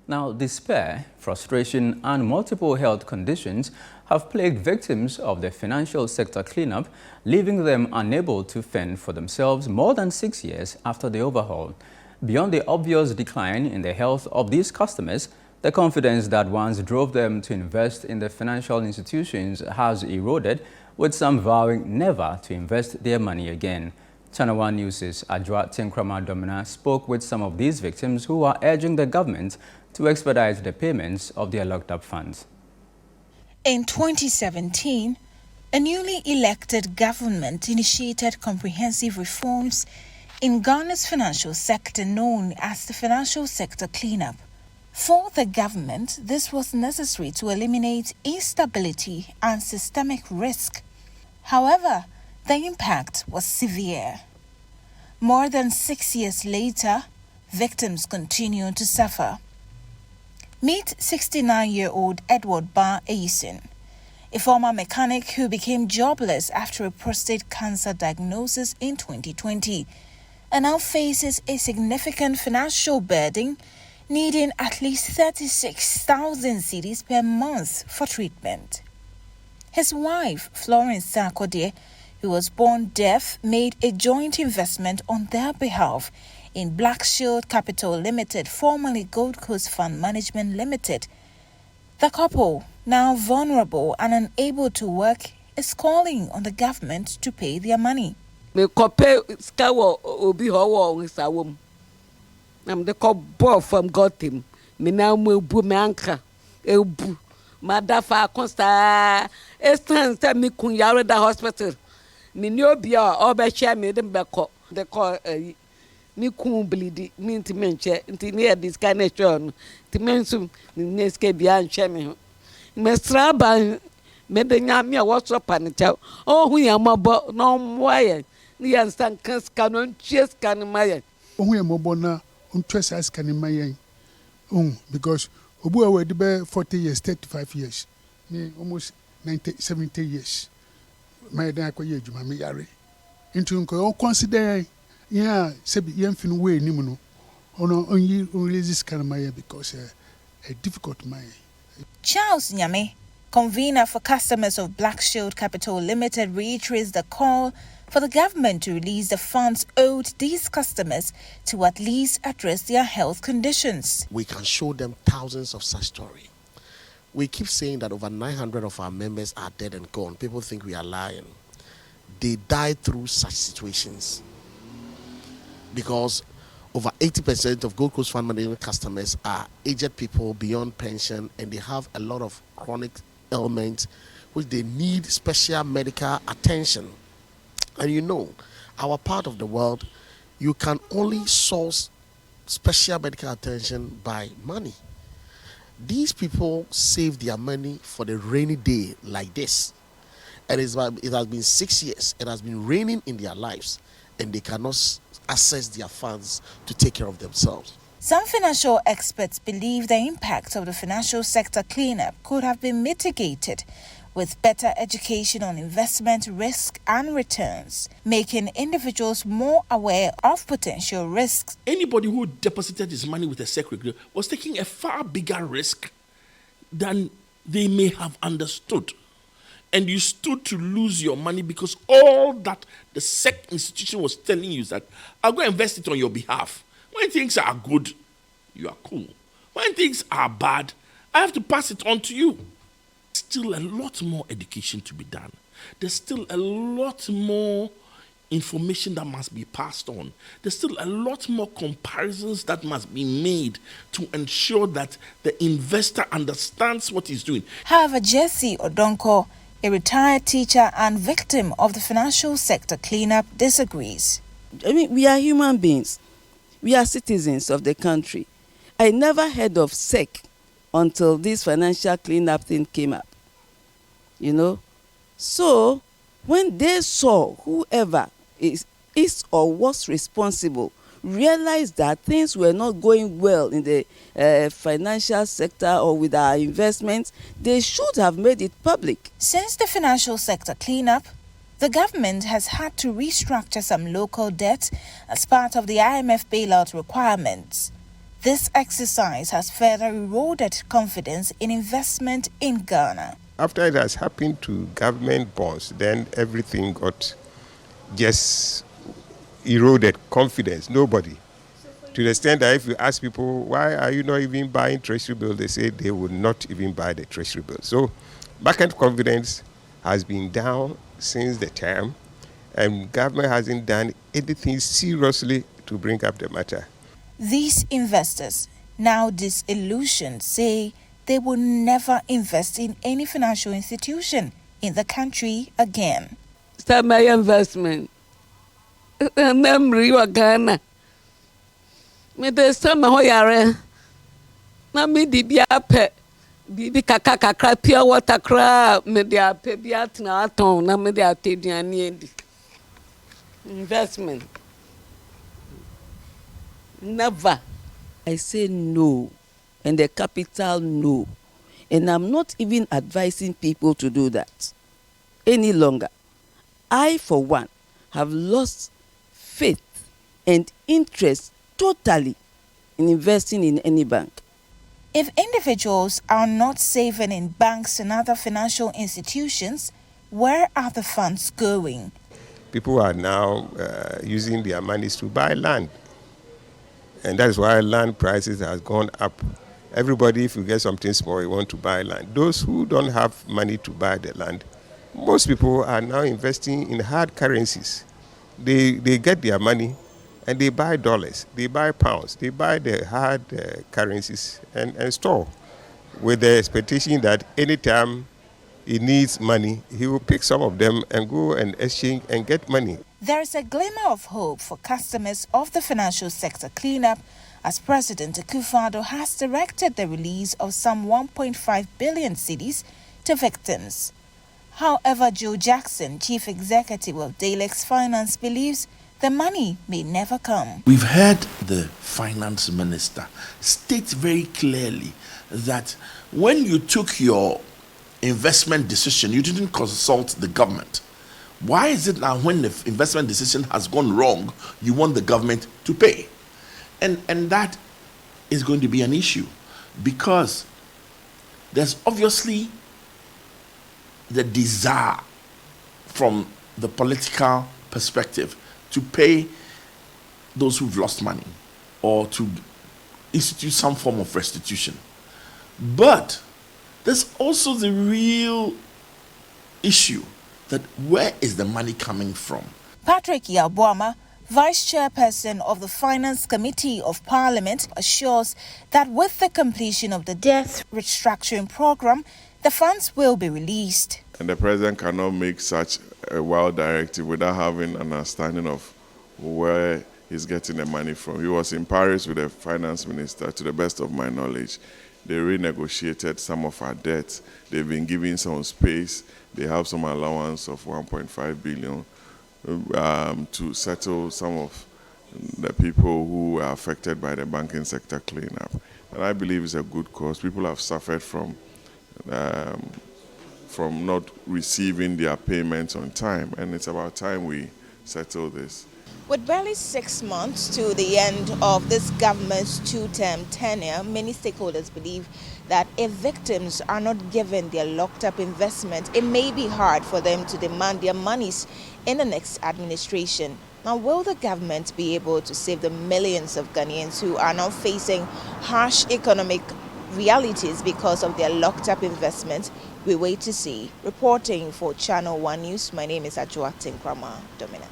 Now, despair, frustration, and multiple health conditions have plagued victims of the financial sector cleanup, leaving them unable to fend for themselves more than 6 years after the overhaul. Beyond the obvious decline in the health of these customers, the confidence that once drove them to invest in the financial institutions has eroded, with some vowing never to invest their money again. ChannelOne News' Adjoa Tinkrama Domina spoke with some of these victims who are urging the government to expedite the payments of their locked-up funds. In 2017, a newly elected government initiated comprehensive reforms in Ghana's financial sector known as the financial sector cleanup. For the government, this was necessary to eliminate instability and systemic risk. However, the impact was severe. More than 6 years later, victims continue to suffer. Meet 69-year-old Edward Bar Eason, a former mechanic who became jobless after a prostate cancer diagnosis in 2020 and now faces a significant financial burden, needing at least 36,000 cedis per month for treatment. His wife, Florence Sarkodie, who was born deaf, made a joint investment on their behalf in Black Shield Capital Limited, formerly Gold Coast Fund Management Limited. The couple, now vulnerable and unable to work, is calling on the government to pay their money. Me kope skawo obi howo wisawom. I'm the cop from Gotham. Me now me bu me anka ebu. Madafa consta estance me kun yare da hospital. Me ni obi a obehwe me dem beko the call me kun bleed me ntimenche nti ne this kind of show nti mensum ne ske bia nhwe me ho. Me straba me de nyame a woso panicha oh hu ya mabo no moye ni anstan kan scanon chase kan maye oh hu ya mabo na untwese askan maye because obu a we be 40 years 35 years me almost 90 70 years my dan akoye adwuma me yare into nko consider yeah sebi yemfin we nim no ono onyi release kan maye because a difficult maye. Charles Nyame, convener for customers of Black Shield Capital Limited, reiterates the call for the government to release the funds owed these customers to at least address their health conditions. We can show them thousands of such stories. We keep saying that over 900 of our members are dead and gone. People think we are lying. They died through such situations because over 80% of Gold Coast Fund Management customers are aged people beyond pension, and they have a lot of chronic ailments which they need special medical attention. And you know, our part of the world, you can only source special medical attention by money. These people save their money for the rainy day like this. And it has been 6 years. It has been raining in their lives, and they cannot access their funds to take care of themselves. Some financial experts believe the impact of the financial sector cleanup could have been mitigated with better education on investment risk and returns, making individuals more aware of potential risks. Anybody who deposited his money with a secretary was taking a far bigger risk than they may have understood. And you stood to lose your money because all that the SEC institution was telling you is that I'll go invest it on your behalf. When things are good, you are cool. When things are bad, I have to pass it on to you. Still a lot more education to be done. There's still a lot more information that must be passed on. There's still a lot more comparisons that must be made to ensure that the investor understands what he's doing. However, Jesse Odonko, a retired teacher and victim of the financial sector cleanup, disagrees. I mean, we are human beings. We are citizens of the country. I never heard of SEC until this financial cleanup thing came up. You know? So, when they saw whoever is or was responsible realized that things were not going well in the financial sector or with our investments, they should have made it public. Since the financial sector cleanup, the government has had to restructure some local debt as part of the IMF bailout requirements. This exercise has further eroded confidence in investment in Ghana. After it has happened to government bonds, then everything got just eroded confidence. Nobody. To the extent that if you ask people, why are you not even buying treasury bills, they say they would not even buy the treasury bills. So market confidence has been down since the term, and government hasn't done anything seriously to bring up the matter. These investors, now disillusioned, say they will never invest in any financial institution in the country again. Start my investment. Memory wa Ghana. Me de sama ho yare. Na me di bia pe. Bibi kakra pure water kra me de ape bia tena aton na me de ateduane edi. Investment. Never. I say no, and the capital no. And I'm not even advising people to do that any longer. I, for one, have lost faith and interest totally in investing in any bank. If individuals are not saving in banks and other financial institutions, where are the funds going? People are now using their monies to buy land. And that is why land prices has gone up. Everybody, if you get something small, you want to buy land. Those who don't have money to buy the land, most people are now investing in hard currencies. They get their money and they buy dollars, they buy pounds, they buy the hard currencies and store with the expectation that anytime he needs money, he will pick some of them and go and exchange and get money. There is a glimmer of hope for customers of the financial sector cleanup, as President Akufo-Addo has directed the release of some 1.5 billion cedis to victims. However, Joe Jackson, Chief Executive of Dalex Finance, believes the money may never come. We've heard the finance minister state very clearly that when you took your investment decision, you didn't consult the government. Why is it now when the investment decision has gone wrong, you want the government to pay? And that is going to be an issue, because there's obviously the desire from the political perspective to pay those who've lost money or to institute some form of restitution. But there's also the real issue that where is the money coming from? Patrick Yabuama, Vice Chairperson of the Finance Committee of Parliament, assures that with the completion of the debt restructuring program, the funds will be released. And the President cannot make such a wild directive without having an understanding of where he's getting the money from. He was in Paris with the Finance Minister, to the best of my knowledge. They renegotiated some of our debts. They've been giving some space. They have some allowance of 1.5 billion to settle some of the people who were affected by the banking sector cleanup. And I believe it's a good cause. People have suffered from not receiving their payments on time, and it's about time we settle this. With barely 6 months to the end of this government's two-term tenure, many stakeholders believe that if victims are not given their locked-up investment, it may be hard for them to demand their monies in the next administration. Now, will the government be able to save the millions of Ghanaians who are now facing harsh economic realities because of their locked-up investment? We wait to see. Reporting for Channel One News, my name is Ajua Tinkrama Domina.